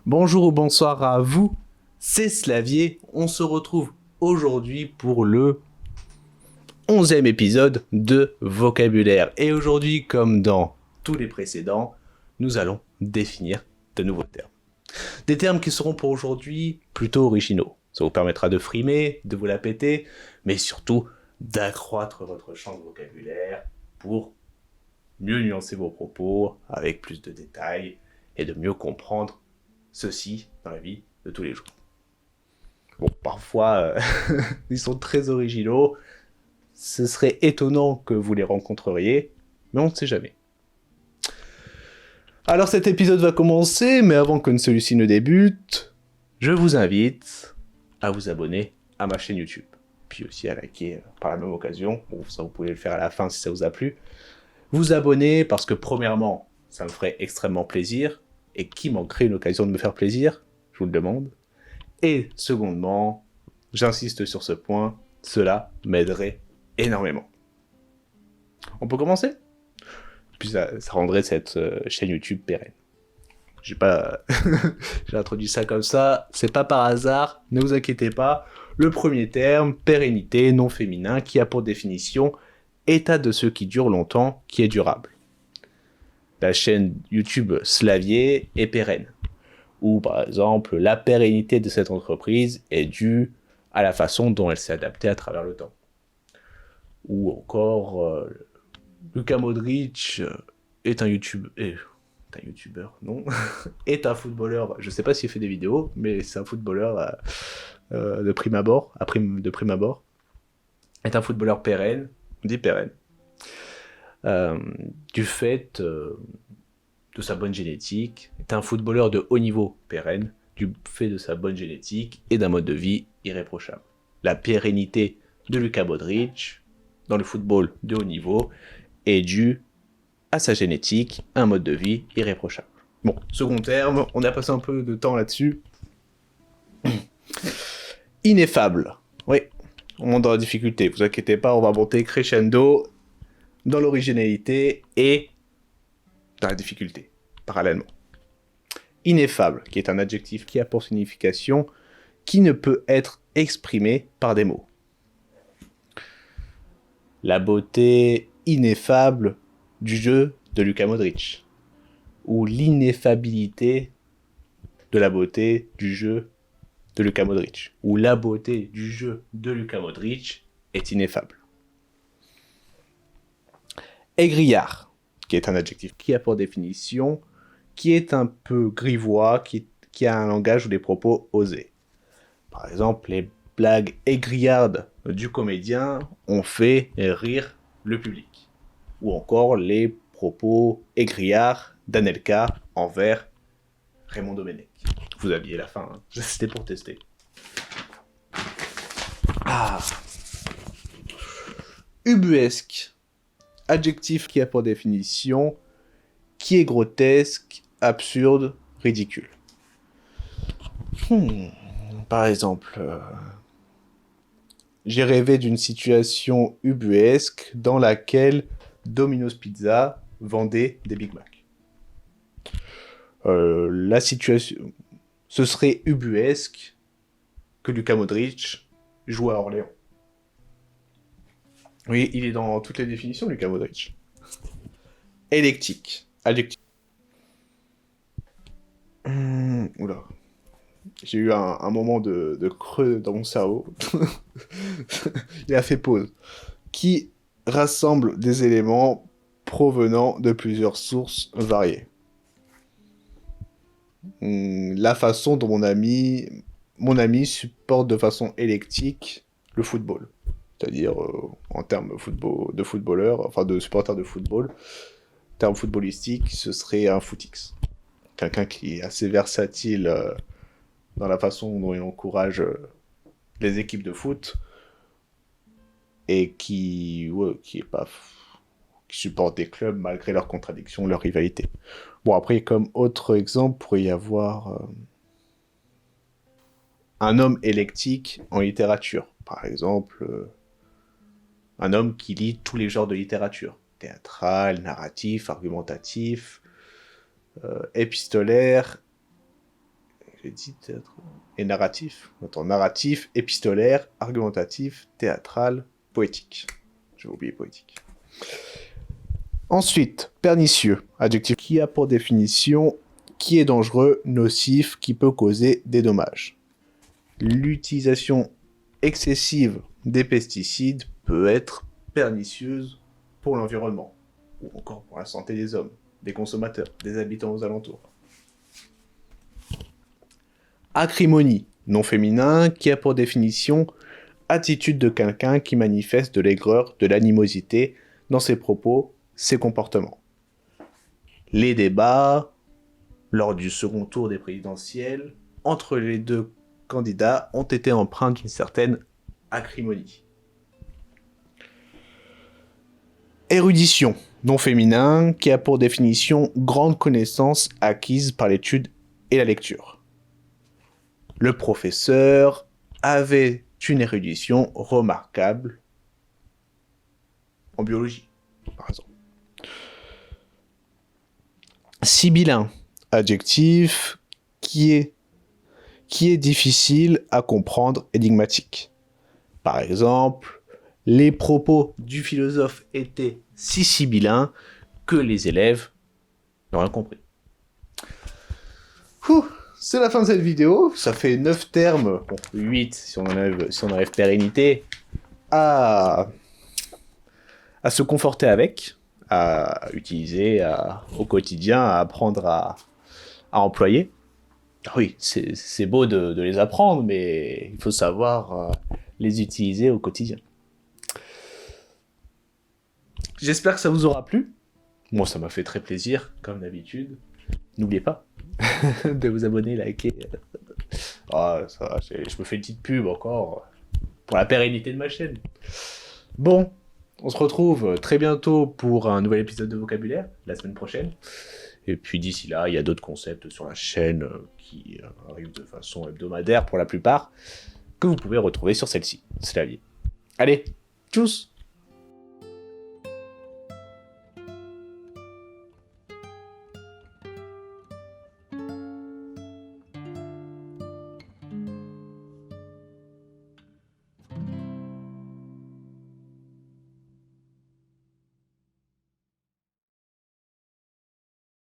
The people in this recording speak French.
Bonjour ou bonsoir à vous, c'est Slavier. On se retrouve aujourd'hui pour le 11e épisode de Vocabulaire. Et aujourd'hui, comme dans tous les précédents, nous allons définir de nouveaux termes. Des termes qui seront pour aujourd'hui plutôt originaux. Ça vous permettra de frimer, de vous la péter, mais surtout d'accroître votre champ de vocabulaire pour mieux nuancer vos propos avec plus de détails et de mieux comprendre ceci dans la vie de tous les jours. Bon, parfois, ils sont très originaux. Ce serait étonnant que vous les rencontreriez, mais on ne sait jamais. Alors cet épisode va commencer, mais avant que celui-ci ne débute, je vous invite à vous abonner à ma chaîne YouTube. Puis aussi à liker par la même occasion. Bon, ça vous pouvez le faire à la fin si ça vous a plu. Vous abonner parce que premièrement, ça me ferait extrêmement plaisir. Et qui manquerait une occasion de me faire plaisir? Je vous le demande. Et secondement, j'insiste sur ce point, cela m'aiderait énormément. On peut commencer? Puis ça rendrait cette chaîne YouTube pérenne. J'ai introduit ça comme ça, c'est pas par hasard, ne vous inquiétez pas. Le premier terme, pérennité, non féminin, qui a pour définition état de ce qui dure longtemps, qui est durable. La chaîne YouTube Slavier est pérenne. Ou par exemple, la pérennité de cette entreprise est due à la façon dont elle s'est adaptée à travers le temps. Ou encore, Luka Modric est un youtubeur, non, est un footballeur, je sais pas s'il fait des vidéos, mais c'est un footballeur de prime abord, est un footballeur pérenne, on dit pérenne, du fait de sa bonne génétique, est un footballeur de haut niveau pérenne, du fait de sa bonne génétique et d'un mode de vie irréprochable. La pérennité de Luka Modric dans le football de haut niveau est due à sa génétique, un mode de vie irréprochable. Bon, second terme, on a passé un peu de temps là-dessus. Ineffable. Oui, on monte dans la difficulté. Vous inquiétez pas, on va monter crescendo dans l'originalité et dans la difficulté, parallèlement. Ineffable, qui est un adjectif qui a pour signification qui ne peut être exprimé par des mots. La beauté ineffable du jeu de Luka Modric, ou l'ineffabilité de la beauté du jeu de Luka Modric, ou la beauté du jeu de Luka Modric est ineffable. Aigrillard, qui est un adjectif qui a pour définition qui est un peu grivois, qui a un langage ou des propos osés. Par exemple, les blagues aigrillardes du comédien ont fait rire le public. Ou encore les propos aigrillards d'Anelka envers Raymond Domenech. Vous aviez la fin, hein. C'était pour tester. Ubuesque. Adjectif qui a pour définition qui est grotesque, absurde, ridicule. Par exemple, j'ai rêvé d'une situation ubuesque dans laquelle Domino's Pizza vendait des Big Mac. La situation... Ce serait ubuesque que Luka Modric joue à Orléans. Oui, il est dans toutes les définitions, Luka Modric. Électique. Adjectif. Oula. J'ai eu un moment de creux dans mon cerveau. Il a fait pause. Qui rassemble des éléments provenant de plusieurs sources variées. La façon dont mon ami supporte de façon électique le football. C'est-à-dire, en termes de footballeur, enfin de supporter de football, terme footballistique, ce serait un footix. Quelqu'un qui est assez versatile dans la façon dont il encourage les équipes de foot et qui supporte des clubs malgré leurs contradictions, leurs rivalités. Bon, après, comme autre exemple, pourrait y avoir un homme électique en littérature. Par exemple, un homme qui lit tous les genres de littérature. Théâtral, narratif, argumentatif, épistolaire, qu'elle dit théâtre et narratif. Attends, narratif, épistolaire, argumentatif, théâtral, poétique. J'ai oublié poétique. Ensuite, pernicieux, adjectif qui a pour définition qui est dangereux, nocif, qui peut causer des dommages. L'utilisation excessive des pesticides peut être pernicieuse pour l'environnement, ou encore pour la santé des hommes, des consommateurs, des habitants aux alentours. Acrimonie, nom féminin, qui a pour définition attitude de quelqu'un qui manifeste de l'aigreur, de l'animosité dans ses propos, ses comportements. Les débats, lors du second tour des présidentielles, entre les deux candidats ont été empreints d'une certaine acrimonie. Érudition, nom féminin, qui a pour définition grande connaissance acquise par l'étude et la lecture. Le professeur avait une érudition remarquable en biologie, par exemple. Sibyllin, adjectif qui est difficile à comprendre, énigmatique. Par exemple, les propos du philosophe étaient si sibyllins que les élèves n'ont rien compris. C'est la fin de cette vidéo. Ça fait 9 termes, bon, 8 si on enlève pérennité, à se conforter avec, à utiliser au quotidien, à apprendre à employer. Oui, c'est beau de les apprendre, mais il faut savoir les utiliser au quotidien. J'espère que ça vous aura plu. Moi, ça m'a fait très plaisir, comme d'habitude. N'oubliez pas de vous abonner, liker. Ah, ça, je me fais une petite pub encore pour la pérennité de ma chaîne. Bon, on se retrouve très bientôt pour un nouvel épisode de Vocabulaire, la semaine prochaine. Et puis d'ici là, il y a d'autres concepts sur la chaîne qui arrivent de façon hebdomadaire pour la plupart, que vous pouvez retrouver sur celle-ci. C'est la vie. Allez, tchuss!